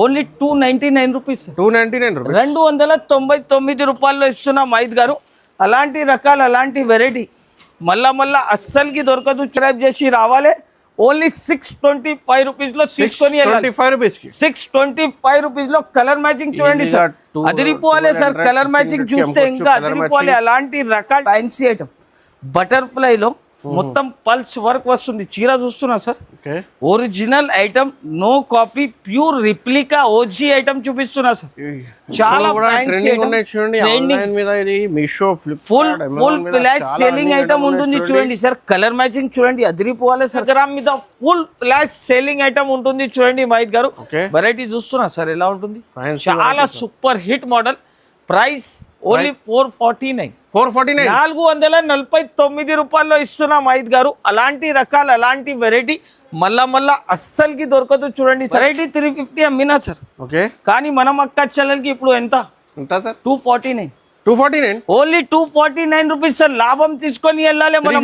Only 299 rupees. 299 rupees, 299 రూపాయల్లో ఇస్తున్నాం మైద్ గారు. అలాంటి రకాలు అలాంటి వెరైటీ మళ్ళా అస్సలకి దొరకదు. సబ్స్క్రైబ్ చేసి రావాలి. ఓన్లీ 625 రూపీస్లో తీసుకొని 625 రూపీస్లో కలర్ మ్యాచింగ్ చూడండి సార్, అదిరిపోవాలి సార్. కలర్ మ్యాచింగ్ చూస్తే ఇంకా అదిరిపోవాలి. అలాంటి రకాల ఫ్యాన్సీ ఐటమ్ బటర్ఫ్లైలో మొత్తం పల్స్ వర్క్ వస్తుంది. చీర చూస్తున్నా sir, original item, no copy, pure replica OG item చూపిస్తున్నా సార్. చాలా ఫుల్ ఫ్లాష్ సేలింగ్ ఐటమ్ ఉంటుంది చూడండి సార్. కలర్ మ్యాచింగ్ చూడండి, అదిరిపోవాలి సార్. గ్రామ్ మీద ఫుల్ ఫ్లాష్ సేలింగ్ ఐటమ్ ఉంటుంది చూడండి మైద్ గారు. వెరైటీ చూస్తున్నా సార్ ఎలా ఉంటుంది. చాలా super hit model. Price only 449. 449 రూపాయల్లో ఇస్తున్నా మైద్ గారు. అలాంటి రకాలు అలాంటి వెరైటీ మళ్ళా అస్సలకి దొరకదు చూడండి. వెరైటీ 350 అమ్మినా సార్, కానీ మనం అక్క చెల్లెలకి ఇప్పుడు ఎంత సార్? 249. Only 249 rupees sir. లాభం తీసుకొని వెళ్ళాలి మనం.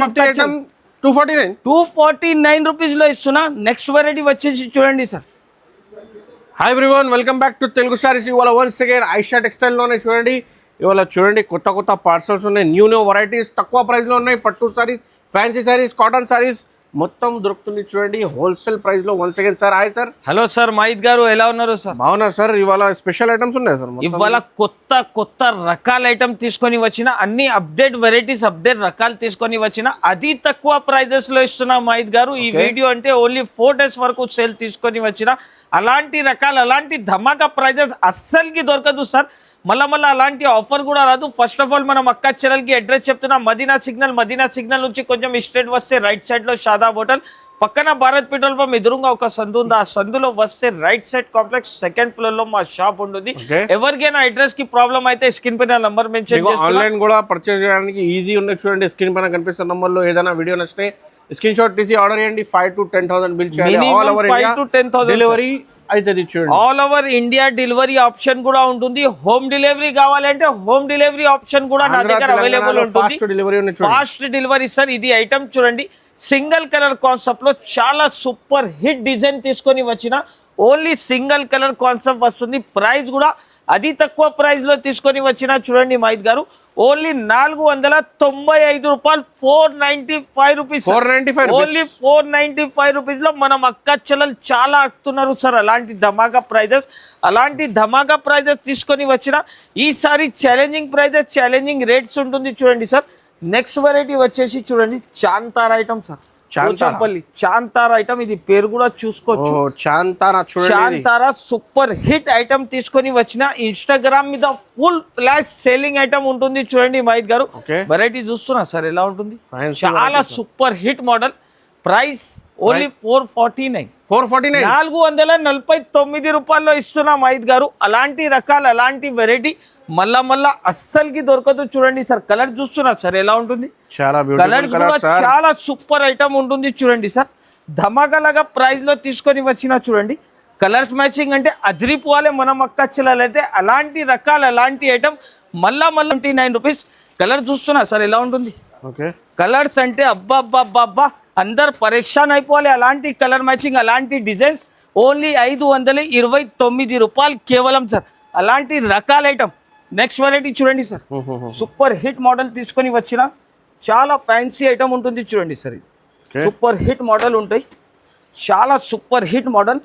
249 రూపీస్ లో ఇస్తున్నా. నెక్స్ట్ వెరైటీ వచ్చేసి చూడండి sir. Hi everyone, welcome back to Telugu saris. ఇవాళ వన్స్ అగైన్ ఐషా టెక్స్టైల్ లోనే చూడండి. ఇవాళ చూడండి కొత్త పార్సల్స్ ఉన్నాయి, న్యూ వెరైటీస్, తక్కువ ప్రైస్ లో ఉన్నాయి. పట్టు సారీస్, ఫ్యాన్సీ సారీస్, కాటన్ సారీస్ మొత్తం దొరుకుతుంది చూడండి హోల్సేల్ ప్రైస్ లో. Once again sir, hi sir. Hello sir, మైద్ గారు ఎలా ఉన్నారు సార్? బాగున్నారు సార్. ఇవాళ స్పెషల్ ఐటమ్స్ ఉన్నాయి సార్. ఇవాళ కొత్త రకాల ఐటమ్ తీసుకొని వచ్చిన, అన్ని అప్డేట్ వెరైటీస్, అప్డేట్ రకాలు తీసుకొని వచ్చిన, అది తక్కువ ప్రైజెస్ లో ఇస్తున్నా మైద్ గారు. ఈ వీడియో అంటే ఓన్లీ 4 days వరకు సేల్ తీసుకొని వచ్చిన. అలాంటి రకాలు అలాంటి ధమాకా ప్రైజెస్ అస్సలకి దొరకదు సార్. మళ్ళా అలాంటి ఆఫర్ కూడా రాదు. ఫస్ట్ ఆఫ్ ఆల్ మనం అక్క చెల్లెలకి అడ్రస్ చెప్తున్నా. మదీనా సిగ్నల్ నుంచి కొంచెం స్ట్రేట్ వస్తే రైట్ సైడ్ లో షాదాబ్ హోటల్, పక్కన భారత్ పెట్రోల్ పంప్ ఎదురుగా ఒక సందు ఉంది. ఆ సందులో వస్తే right side complex 2nd floor లో మా షాప్ ఉంటుంది. ఎవరికైనా అడ్రస్ కి ప్రాబ్లం అయితే స్క్రీన్ పైన నంబర్ మెన్షన్ చేస్తున్నా. ఆన్లైన్ కూడా పర్చేస్ చేయడానికి ఈజీ ఉంది చూడండి. స్క్రీన్ పైన కనిపిస్తున్న నంబర్ లో ఏదైనా వీడియో నచ్చితే స్క్రీన్ షాట్ తీసి ఆర్డర్ చేయండి. 5 to 10,000 బిల్ చేయాలి. ఆల్ ఓవర్ ఇండియా డెలివరీ అయితే చూడండి. All over India delivery option కూడా ఉంటుంది. హోమ్ డెలివరీ కావాలంటే హోమ్ డెలివరీ ఆప్షన్ కూడా నా దగ్గర అవైలబుల్ ఉంటుంది. Fast delivery sir. ఇది ఐటమ్ చూడండి, సింగిల్ కలర్ కాన్సెప్ట్ లో చాలా సూపర్ హిట్ డిజైన్ తీసుకొని వచ్చిన. ఓన్లీ సింగిల్ కలర్ కాన్సెప్ట్ వస్తుంది. ప్రైస్ కూడా అది తక్కువ ప్రైస్ లో తీసుకొని వచ్చిన చూడండి మైద్ గారు. ఓన్లీ 495 రూపాయలు, 495 రూపీస్. ఓన్లీ 495 రూపీస్ లో మనం అక్క చెల్లెలు చాలా అడుగుతున్నారు సార్. అలాంటి ధమాకా ప్రైజెస్ తీసుకొని వచ్చిన. ఈసారి ఛాలెంజింగ్ ప్రైజెస్, ఛాలెంజింగ్ రేట్స్ ఉంటుంది చూడండి సార్. నెక్స్ట్ వెరైటీ వచ్చేసి చూడండి చాంతారా ఐటమ్ సార్. చాంతారా ఐటమ్, ఇది పేరు కూడా చూసుకోవచ్చు. చాంతారా సూపర్ హిట్ ఐటమ్ తీసుకొని వచ్చిన. ఇన్స్టాగ్రామ్ మీద ఫుల్ ఫ్లాష్ సేలింగ్ ఐటమ్ ఉంటుంది చూడండి మైద్ గారు. వెరైటీ చూస్తున్నా సార్ ఎలా ఉంటుంది. చాలా super hit model. Price only 449. 449 రూపాయల్లో ఇస్తున్నా మైద్ గారు. అలాంటి రకాలు అలాంటి వెరైటీ మళ్ళా అస్సలకి దొరకదు చూడండి సార్. కలర్ చూస్తున్నా సార్ ఎలా ఉంటుంది. కలర్స్ కూడా చాలా సూపర్ ఐటమ్ ఉంటుంది చూడండి సార్. ధమాకాలాగా ప్రైస్ లో తీసుకొని వచ్చిన చూడండి. కలర్స్ మ్యాచింగ్ అంటే అదిరిపోవాలి మనం అక్క చెల్లెలైతే. అలాంటి రకాలు అలాంటి ఐటమ్ మళ్ళా 29 రూపీస్. కలర్ చూస్తున్నా సార్ ఎలా ఉంటుంది. కలర్స్ అంటే అబ్బా అందరు పరేషాన్ అయిపోవాలి. అలాంటి కలర్ మ్యాచింగ్, అలాంటి డిజైన్స్ ఓన్లీ 529 రూపాయలు కేవలం సార్. అలాంటి రకాల ఐటమ్. నెక్స్ట్ వెరైటీ చూడండి సార్. సూపర్ హిట్ మోడల్ తీసుకొని వచ్చిన. చాలా ఫ్యాన్సీ ఐటమ్ ఉంటుంది చూడండి సార్. ఇది సూపర్ హిట్ మోడల్ ఉంటాయి. చాలా సూపర్ హిట్ మోడల్.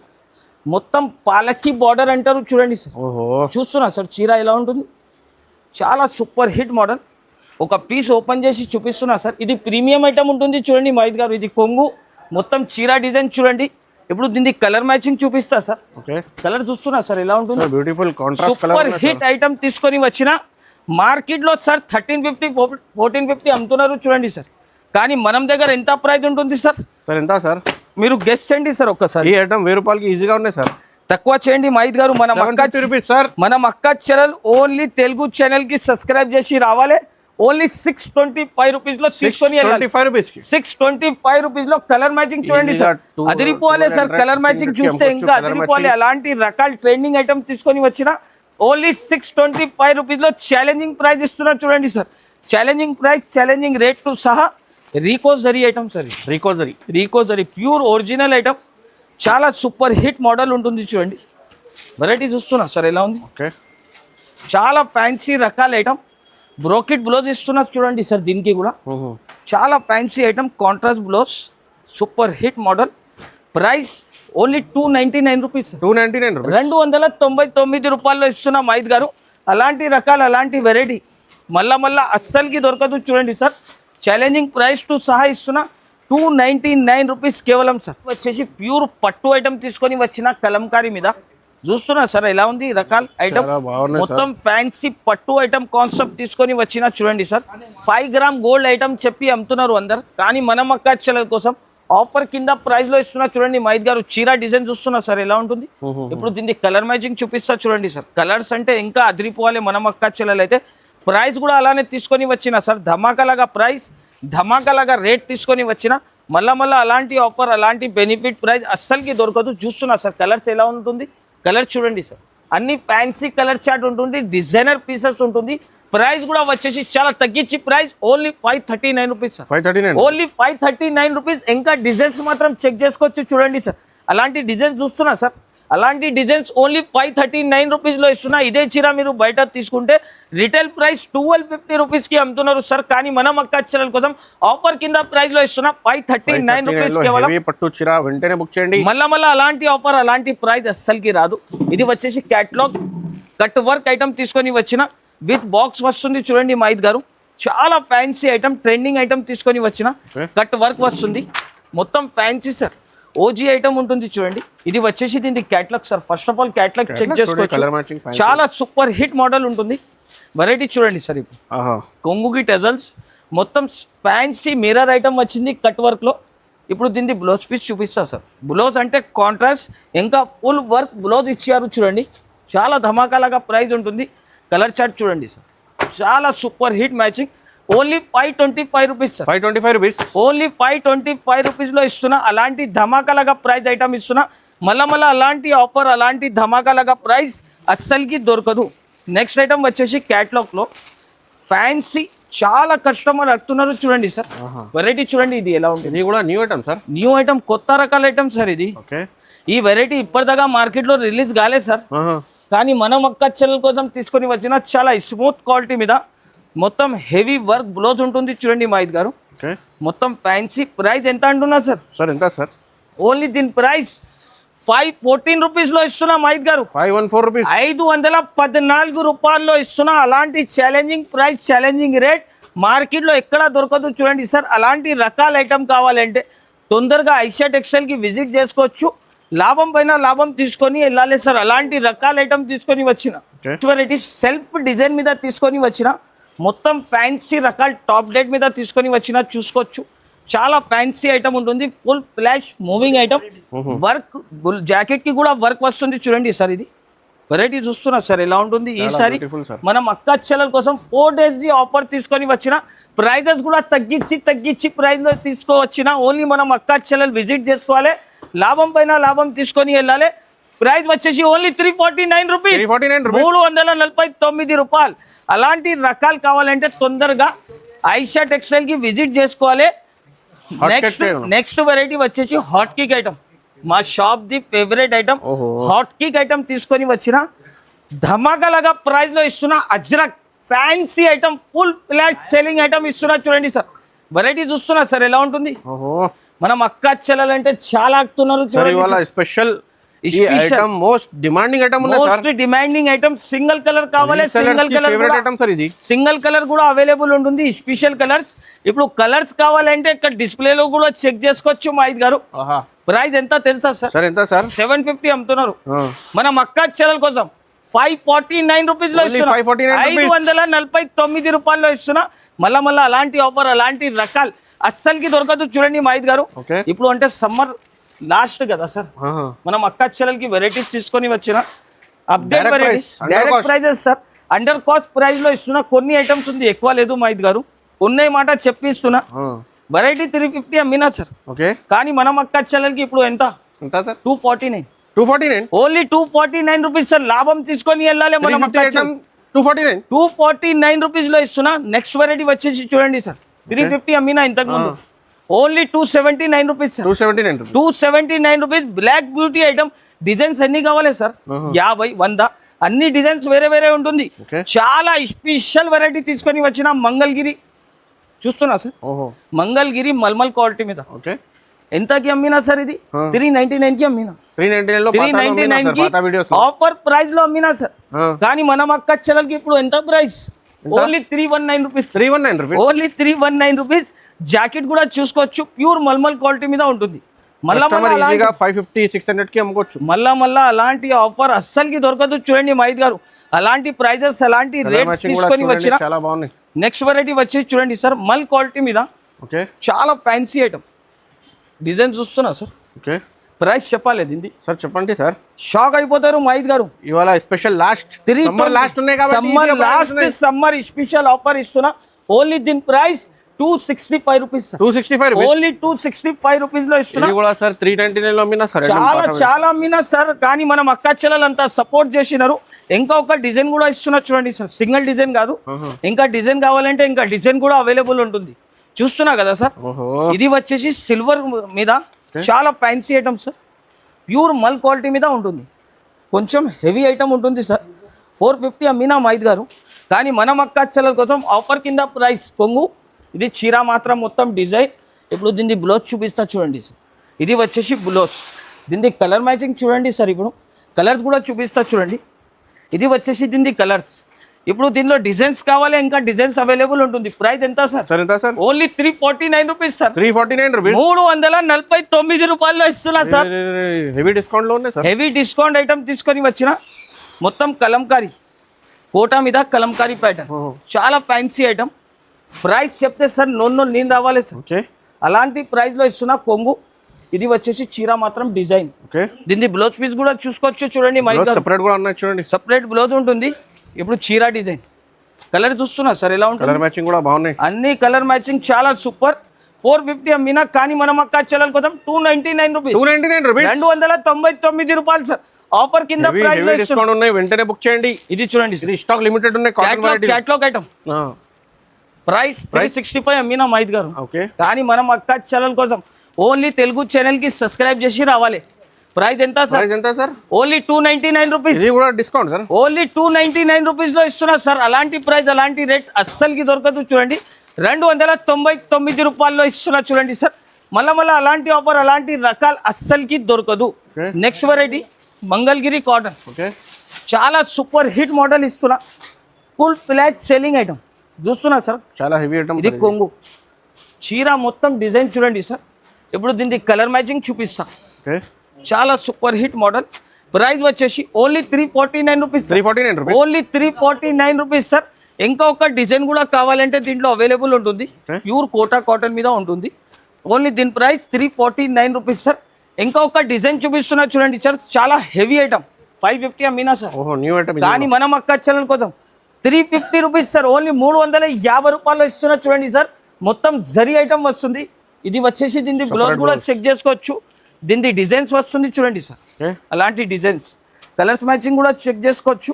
మొత్తం పాలకి బార్డర్ అంటారు చూడండి సార్. చూస్తున్నా సార్ చీర ఎలా ఉంటుంది. చాలా సూపర్ హిట్ మోడల్. ఒక పీస్ ఓపెన్ చేసి చూపిస్తున్నా సార్. ఇది ప్రీమియం ఐటమ్ ఉంటుంది చూడండి మైద్ గారు. ఇది కొంగు మొత్తం చీర డిజైన్ చూడండి. ఇప్పుడు దీనికి కలర్ మ్యాచింగ్ చూపిస్తా సార్. కలర్ చూస్తున్నా సార్ ఎలా ఉంటుంది. బ్యూటిఫుల్ సూపర్ హిట్ ఐటమ్ తీసుకొని వచ్చిన. మార్కెట్ లో సార్ 1350, 1450 అమ్ముతున్నారు చూడండి సార్. కానీ మనం దగ్గర ఎంత ప్రైస్ ఉంటుంది సార్? ఎంత సార్ మీరు గెస్ చేయండి సార్ ఒక్కసారి. ఈ ఐటమ్ 1000 రూపాయలకి ఈజీగా ఉన్నాయి సార్. తక్కువ చేయండి మైద్ గారు. మనం అక్క చెల్లెలు ఓన్లీ తెలుగు ఛానల్ కి సబ్స్క్రైబ్ చేసి రావాలి. ఓన్లీ 625 రూపీస్ లో తీసుకొని 625 రూపీస్ లో కలర్ మ్యాచింగ్ చూడండి సార్. అదిరిపోవాలి సార్. కలర్ మ్యాచింగ్ చూస్తే ఇంకా అదిరిపోవాలి. అలాంటి రకాల ట్రెండింగ్ ఐటమ్ తీసుకొని వచ్చిన. ఓన్లీ 625 రూపీస్ లో ఛాలెంజింగ్ ప్రైస్ ఇస్తున్నారు చూడండి sir. Challenging price, challenging rate తో సహా. రీకోజరీ ఐటమ్ సార్. రీకోజరీ ప్యూర్ ఒరిజినల్ ఐటమ్. చాలా సూపర్ హిట్ మోడల్ ఉంటుంది చూడండి. వెరైటీ చూస్తున్నా సార్ ఎలా ఉంది, ఓకే చాలా ఫ్యాన్సీ రకాల ఐటమ్. బ్రోకెట్ బ్లౌజ్ ఇస్తున్నా చూడండి సార్, దీనికి కూడా చాలా fancy item. Contrast blouse, super hit model. Price only 299 rupees, 299 rupees, 299 రూపాయల్లో ఇస్తున్నాం మైద్ గారు. అలాంటి రకాలు అలాంటి వెరైటీ మళ్ళా అస్సలకి దొరకదు చూడండి సార్. ఛాలెంజింగ్ ప్రైస్ టు సహా ఇస్తున్నా 299 రూపీస్ కేవలం సార్. వచ్చేసి ప్యూర్ పట్టు ఐటమ్ తీసుకొని వచ్చిన కలంకారీ మీద చూస్తున్నా సార్ ఎలా ఉంది రకాల ఐటమ్. మొత్తం ఫ్యాన్సీ పట్టు ఐటమ్ కాన్సెప్ట్ తీసుకొని వచ్చిన చూడండి సార్. 5 గ్రామ్ గోల్డ్ ఐటమ్ చెప్పి అమ్ముతున్నారు అందరు, కానీ మనం అక్క చెల్లెల కోసం ఆఫర్ కింద ప్రైస్ లో ఇస్తున్నా చూడండి మైద్ గారు. చీర డిజైన్ చూస్తున్నా సార్ ఎలా ఉంటుంది. ఇప్పుడు దీనికి కలర్ మ్యాచింగ్ చూపిస్తా చూడండి సార్. కలర్స్ అంటే ఇంకా అదిరిపోవాలి మనం అక్క చెల్లెలు అయితే. ప్రైస్ కూడా అలానే తీసుకొని వచ్చిన సార్, ధమాకాలాగా ప్రైస్, ధమాకాలాగా రేట్ తీసుకొని వచ్చిన. మళ్ళా అలాంటి ఆఫర్ అలాంటి బెనిఫిట్ ప్రైస్ అస్సలకి దొరకదు. చూస్తున్నా సార్ కలర్స్ ఎలా ఉంటుంది, కలర్ చూడండి సార్. అన్ని ఫ్యాన్సీ కలర్ చార్ట్ ఉంటుంది, డిజైనర్ పీసెస్ ఉంటుంది. ప్రైస్ కూడా వచ్చేసి చాలా తగ్గించి price only 539 rupees sir, 539, only 539 rupees. ఇంకా డిజైన్స్ మాత్రం చెక్ చేసుకోవచ్చు చూడండి సార్. అలాంటి డిజైన్స్ చూస్తున్నా సార్, అలాంటి డిజైన్స్ ఓన్లీ 539 రూపీస్లో ఇస్తున్నా. ఇదే చీర మీరు బయట తీసుకుంటే రిటైల్ ప్రైస్ 1250 రూపీస్కి అమ్ముతున్నారు సార్, కానీ మనం అక్క చెల్లెల కోసం ఆఫర్ కింద ప్రైస్లో ఇస్తున్నా 539 రూపీస్ కేవలం. పట్టు చీర వెంటనే బుక్ చేయండి. మళ్ళా అలాంటి ఆఫర్ అలాంటి ప్రైస్ అస్సలకి రాదు. ఇది వచ్చేసి క్యాటలాగ్ కట్ వర్క్ ఐటమ్ తీసుకొని వచ్చిన, విత్ బాక్స్ వస్తుంది చూడండి మైద్ గారు. చాలా ఫ్యాన్సీ ఐటమ్, ట్రెండింగ్ ఐటమ్ తీసుకొని వచ్చిన. కట్ వర్క్ వస్తుంది, మొత్తం ఫ్యాన్సీ సార్. ఓజీ ఐటమ్ ఉంటుంది చూడండి. ఇది వచ్చేసి దీనికి catalogue sir. First of all catalogue check చేసుకోవచ్చు, చాలా సూపర్ హిట్ మోడల్ ఉంటుంది. వెరైటీ చూడండి సార్. ఇప్పుడు కొంగుకి టెజల్స్, మొత్తం ఫ్యాన్సీ మిర్రర్ ఐటమ్ వచ్చింది కట్ వర్క్లో. ఇప్పుడు దీన్ని బ్లౌజ్ పీస్ చూపిస్తా సార్. బ్లౌజ్ అంటే కాంట్రాస్ట్, ఇంకా ఫుల్ వర్క్ బ్లౌజ్ ఇచ్చారు చూడండి. చాలా ధమాకాలాగా ప్రైస్ ఉంటుంది. కలర్ చార్ట్ చూడండి సార్, చాలా super hit matching. Only 525 rupees sir, 525 rupees, only 525 రూపీస్లో ఇస్తున్నా. అలాంటి ధమాకాలాగా ప్రైస్ ఐటమ్ ఇస్తున్నా. మళ్ళా అలాంటి ఆఫర్ అలాంటి ధమాకాలాగా ప్రైస్ అస్సలకి దొరకదు. నెక్స్ట్ ఐటమ్ వచ్చేసి క్యాటలాగ్లో ఫ్యాన్సీ, చాలా కస్టమర్ అడుగుతున్నారు చూడండి సార్. వెరైటీ చూడండి ఇది ఎలా ఉంటుంది. ఇది కూడా new item sir, new item, కొత్త రకాల ఐటమ్ సార్ ఇది. ఈ వెరైటీ ఇప్పటిదాకా మార్కెట్లో రిలీజ్ కాలేదు సార్, కానీ మనం అక్క చెల్లెల కోసం తీసుకొని వచ్చిన. చాలా స్మూత్ క్వాలిటీ మీద మొత్తం హెవీ వర్క్ బ్లౌజ్ ఉంటుంది చూడండి మైద్ గారు. మొత్తం ఫ్యాన్సీ. ప్రైస్ ఎంత అంటున్నా సార్? సార్ ఎంత సార్? ఓన్లీ దీని ప్రైస్ 514 రూపీస్లో ఇస్తున్నా మైద్ గారు. 514 రూపీస్, 514 రూపాయల్లో ఇస్తున్నా. అలాంటి ఛాలెంజింగ్ ప్రైస్, ఛాలెంజింగ్ రేట్ మార్కెట్లో ఎక్కడా దొరకదు చూడండి సార్. అలాంటి రకాల ఐటమ్ కావాలంటే తొందరగా ఐషా టెక్స్టైల్కి విజిట్ చేసుకోవచ్చు. లాభం పైన లాభం తీసుకొని వెళ్ళాలి సార్. అలాంటి రకాల ఐటమ్ తీసుకొని వచ్చిన. వెరైటీస్ సెల్ఫ్ డిజైన్ మీద తీసుకొని వచ్చిన. మొత్తం ఫ్యాన్సీ రకాల టాప్ డేట్ మీద తీసుకొని వచ్చిన, చూసుకోవచ్చు. చాలా ఫ్యాన్సీ ఐటమ్ ఉంటుంది, full flash moving item. Work jacket కి కూడా వర్క్ వస్తుంది చూడండి సార్. ఇది వెరైటీ చూస్తున్నా సార్ ఎలా ఉంటుంది. ఈసారి మనం అక్క చెల్లెల కోసం 4 days ఆఫర్ తీసుకొని వచ్చిన. ప్రైజెస్ కూడా తగ్గించి ప్రైస్ లో తీసుకోవచ్చిన. ఓన్లీ మనం అక్క చెల్లెలు విజిట్ చేసుకోవాలి, లాభం పైన లాభం తీసుకొని వెళ్ళాలి. ప్రైస్ వచ్చేసి ఓన్లీ 349 రూపీస్, 349 రూపాయలు. అలాంటి రకాలు కావాలంటే తొందరగా ఐషా టెక్స్టైల్ కి విజిట్ చేసుకోవాలి. నెక్స్ట్ వెరైటీ వచ్చేసి హాట్ కేక్ ఐటమ్, మా షాప్ ది favourite item. Hot cake item తీసుకొని వచ్చిన. ధమాకాలాగా ప్రైస్ లో ఇస్తున్నా. Ajrak fancy item, full flash selling item ఇస్తున్నా చూడండి సార్. వెరైటీ చూస్తున్నా సార్ ఎలా ఉంటుంది. మనం అక్క చెల్లెలంటే చాలా ఆడుతున్నారు చూడండి. Special item, most demanding item, most demanding item. Single colour కావాలి, సింగిల్ కలర్ కూడా అవైలబుల్ ఉంటుంది. Special colours. ఇప్పుడు కలర్స్ కావాలంటే ఇక్కడ డిస్ప్లేలో కూడా చెక్ చేసుకోవచ్చు మైద్ గారు. ప్రైస్ ఎంత తెలుసా సార్? ఎంత సార్? 750 అమ్ముతున్నారు. మనం అక్క చెల్లెల కోసం 549 రూపీస్ లో ఇస్తున్నా. 549 రూపాయల్లో ఇస్తున్నా. మళ్ళా అలాంటి ఆఫర్ అలాంటి రకాలు అస్సలకి దొరకదు చూడండి మైద్ గారు. ఇప్పుడు అంటే సమ్మర్ లాస్ట్ కదా సార్, మనం అక్క చెల్లెలకి వెరైటీస్ తీసుకొని వచ్చిన. Update varieties, direct prices sir. Under cost price లో ఇస్తున్నా. కొన్ని ఐటమ్స్ ఉంది, ఎక్కువ లేదు మైద్ గారు. ఉన్నాయి మాట చెప్పిస్తున్నా. వెరైటీ 350 అమ్మినా సార్, కానీ మనం అక్క చెల్లెలకి ఇప్పుడు ఎంత సార్? 249, only 249 rupees sir. లాభం తీసుకొని వెళ్ళాలి మనం. 249 రూపీస్ లో ఇస్తున్నా. నెక్స్ట్ వెరైటీ వచ్చేసి చూడండి సార్. 350 అమ్మినా ఇంతకు ముందు. Only 279 rupees sir. 279 rupees. Black beauty item, designs ఎన్ని కావాలి సార్ 50 100 అన్ని డిజైన్స్ వేరే వేరే ఉంటుంది. చాలా స్పెషల్ వెరైటీ తీసుకొని వచ్చిన మంగళగిరి చూస్తున్నా సార్. మంగళగిరి మల్మల్ క్వాలిటీ మీద ఎంతకి అమ్మినా సార్ ఇది 399 కి అమ్మినా, 399 కి ఆఫర్ ప్రైస్ లో అమ్మినా సార్. కానీ మనం అక్క చెల్లెలకి ఇప్పుడు ఎంత price? Only 319 rupees. 319 rupees only 319 rupees. Jacket కూడా చూసుకోవచ్చు, ప్యూర్ మల్మల్ క్వాలిటీ మీద ఉంటుంది. మళ్ళా 550 600 కి అమ్ముకోవచ్చు. మళ్ళా అలాంటి ఆఫర్ అస్సలకి దొరకదు. చూడండి మహిద్ గారు, అలాంటి ప్రైజెస్ అలాంటి రేట్స్ తీసుకొని వచ్చిన చాలా బాగున్నాయి. నెక్స్ట్ వెరైటీ వచ్చి చూడండి సార్, మల్ క్వాలిటీ మీద చాలా ఫ్యాన్సీ ఐటమ్ డిజైన్ చూస్తున్నా సార్. ప్రైస్ చెప్పలేదు ఇది సార్, చెప్పండి సార్. షాక్ అయిపోతారు మహిద్ గారు. ఇవాళ స్పెషల్ సమ్మర్ స్పెషల్ ఆఫర్ ఇస్తున్నా. ఓన్లీ దీని ప్రైస్ 265 రూపీస్. 265 ఓన్లీ 265 రూపీస్ లో ఇస్తున్నా. సార్ 399 లో అమ్మినా సార్, చాలా అమ్మినా సార్. కానీ మనం అక్క చెల్లెలంతా సపోర్ట్ చేసినారు. ఇంకా ఒక డిజైన్ కూడా ఇస్తున్నా చూడండి సార్. సింగిల్ డిజైన్ కాదు, ఇంకా డిజైన్ కావాలంటే ఇంకా డిజైన్ కూడా అవైలబుల్ ఉంటుంది. చూస్తున్నా కదా సార్. ఇది వచ్చేసి సిల్వర్ మీద చాలా ఫ్యాన్సీ ఐటమ్ సార్. ప్యూర్ మల్ క్వాలిటీ మీద ఉంటుంది. కొంచెం హెవీ ఐటమ్ ఉంటుంది సార్. 450 అమ్మినా మహిద్ గారు. కానీ మనం అక్క చెల్లెల కోసం ఆఫర్ కింద ప్రైస్ కొంగు. ఇది చీర మాత్రం మొత్తం డిజైన్. ఇప్పుడు దీన్ని బ్లౌజ్ చూపిస్తా చూడండి సార్. ఇది వచ్చేసి బ్లౌజ్. దీన్ని కలర్ మ్యాచింగ్ చూడండి సార్. ఇప్పుడు కలర్స్ కూడా చూపిస్తా చూడండి. ఇది వచ్చేసి దీన్ని కలర్స్. ఇప్పుడు దీనిలో డిజైన్స్ కావాలి, ఇంకా డిజైన్స్ అవైలబుల్ ఉంటుంది. ప్రైస్ ఎంత sir? Only 349 rupees sir. 349 rupees 349 రూపాయల్లో ఇస్తున్నా సార్. హెవీ డిస్కౌంట్ లో ఉన్నాయి సార్. హెవీ డిస్కౌంట్ ఐటమ్ తీసుకొని వచ్చిన మొత్తం కలంకారీ కోటా మీద కలంకారీ ప్యాటర్న్. చాలా ఫ్యాన్సీ ఐటమ్. ప్రైస్ చెప్తే సార్ నేను రావాలి సార్. అలాంటి ప్రైస్ లో ఇస్తున్నా కొంగు. ఇది వచ్చేసి చీర మాత్రం డిజైన్. దీన్ని బ్లౌజ్ పీస్ కూడా చూసుకోవచ్చు చూడండి. సెపరేట్ కూడా ఉన్నాయి చూడండి. సెపరేట్ బ్లౌజ్ ఉంటుంది. ఇప్పుడు చీర డిజైన్ కలర్ చూస్తున్నా సార్ ఎలా ఉంటుంది. కలర్ మ్యాచింగ్ కూడా బాగున్నాయి. అన్ని కలర్ మ్యాచింగ్ చాలా సూపర్. 450 అమ్మినా కానీ మనం అక్క చెల్లెల కోసం 299 రూపీస్. 299 రూపాయలు సార్. ఆఫర్ కింద ప్రైస్ లో డిస్కౌంట్ ఉన్నాయి. వెంటనే బుక్ చేయండి. ఇది చూడండి, ఇది స్టాక్ లిమిటెడ్ ఉన్నాయి. Catalogue item. ప్రైస్ 365 అమ్మినా మహిద్ గారు. కానీ మనం అక్క చెల్లెల కోసం ఓన్లీ తెలుగు ఛానల్ కి సబ్స్క్రైబ్ చేసి రావాలి. ప్రైస్ ఎంత సార్? Only 299 rupees. ఇది కూడా డిస్కౌంట్ సార్. ఓన్లీ 299 రూపీస్ లో ఇస్తున్నా సార్. అలాంటి ప్రైస్ అలాంటి రేట్ అస్సలకి దొరకదు. చూడండి 299 రూపాయల్లో ఇస్తున్నా చూడండి సార్. మళ్ళా అలాంటి ఆఫర్ అలాంటి రకాలు అస్సలకి దొరకదు. Next variety Mangalagiri cotton. చాలా సూపర్ హిట్ మోడల్ ఇస్తున్నా. ఫుల్ ప్లాజ్ సెల్లింగ్ ఐటమ్ చూస్తున్నా సార్. చాలా హెవీ ఐటమ్. ఇది కొంగు చీర మొత్తం డిజైన్ చూడండి సార్. ఇప్పుడు దీనికి కలర్ మ్యాచింగ్ చూపిస్తా. చాలా సూపర్ హిట్ మోడల్. ప్రైస్ వచ్చేసి only 349 rupees. Only 349 rupees sir. ఇంకా ఒక డిజైన్ కూడా కావాలంటే దీంట్లో అవైలబుల్ ఉంటుంది. ప్యూర్ కోటా కాటన్ మీద ఉంటుంది. ఓన్లీ దీని ప్రైస్ 349 రూపీస్ సార్. ఇంకా ఒక డిజైన్ చూపిస్తున్నా చూడండి సార్. చాలా హెవీ ఐటమ్. 550 అమ్మినా సార్. కానీ మనం అక్క చెల్లెల కోసం 350 రూపీస్ సార్. ఓన్లీ 350 రూపాయలు ఇస్తున్నా చూడండి సార్. మొత్తం జరీ ఐటమ్ వస్తుంది. ఇది వచ్చేసి దీన్ని బ్లౌజ్ కూడా చెక్ చేసుకోవచ్చు. దీని డిజైన్స్ వస్తుంది చూడండి సార్. అలాంటి డిజైన్స్ కలర్స్ మ్యాచింగ్ కూడా చెక్ చేసుకోవచ్చు.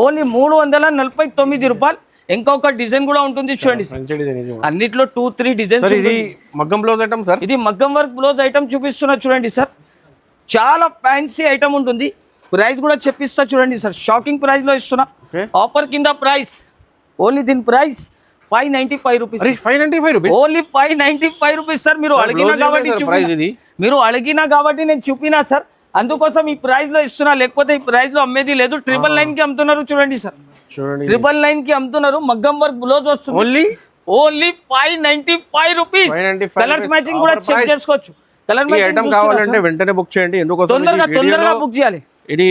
ఓన్లీ 349 రూపాయలు. ఇంకొక డిజైన్ కూడా ఉంటుంది చూడండి సార్. అన్నిట్లో 2-3 డిజైన్స్. ఇది మగ్గం బ్లౌజ్ ఐటమ్ సార్. ఇది మగ్గం వర్క్ బ్లౌజ్ ఐటమ్ చూపిస్తున్నా చూడండి సార్. చాలా ఫ్యాన్సీ ఐటమ్ ఉంటుంది. ప్రైస్ కూడా చెప్పిస్తా చూడండి సార్. షాకింగ్ ప్రైస్ లో ఇస్తున్నా. ఆఫర్ కింద ప్రైస్ ఓన్లీ దీని price 595 rupees. 595 rupees. Only 595 rupees sir. మీరు అడిగినా కాబట్టి నేను చూపినా సార్. అందుకోసం ఈ ప్రైస్ లో ఇస్తున్నా. లేకపోతే ఈ ప్రైస్ లో అమ్మేది లేదు. 999 కి అమ్ముతున్నారు చూడండి సార్. 999 కి అమ్ముతున్నారు. మగ్గం వర్క్ బ్లౌజ్ వస్తుంది. Only 595 rupees. కలర్ మ్యాచింగ్ కూడా చెక్ చేసుకోవచ్చు. కలర్ మ్యాచింగ్ కావాలంటే వెంటనే బుక్ చేయండి. ఎందుకోసం తొందరగా బుక్ చేయాలి. ఇది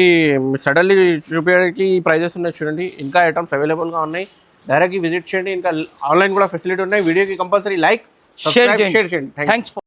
సడన్లీ చూపించడానికి ప్రైజెస్ ఉన్నాయి చూడండి. ఇంకా ఐటమ్స్ అవైలబుల్ గా ఉన్నాయి. డైరెక్ట్ విజిట్ చేయండి. ఇంకా ఆన్లైన్ కూడా ఫెసిలిటీ ఉన్నాయి. వీడియోకి కంపల్సరీ లైక్, షేర్ చేయండి. Thanks for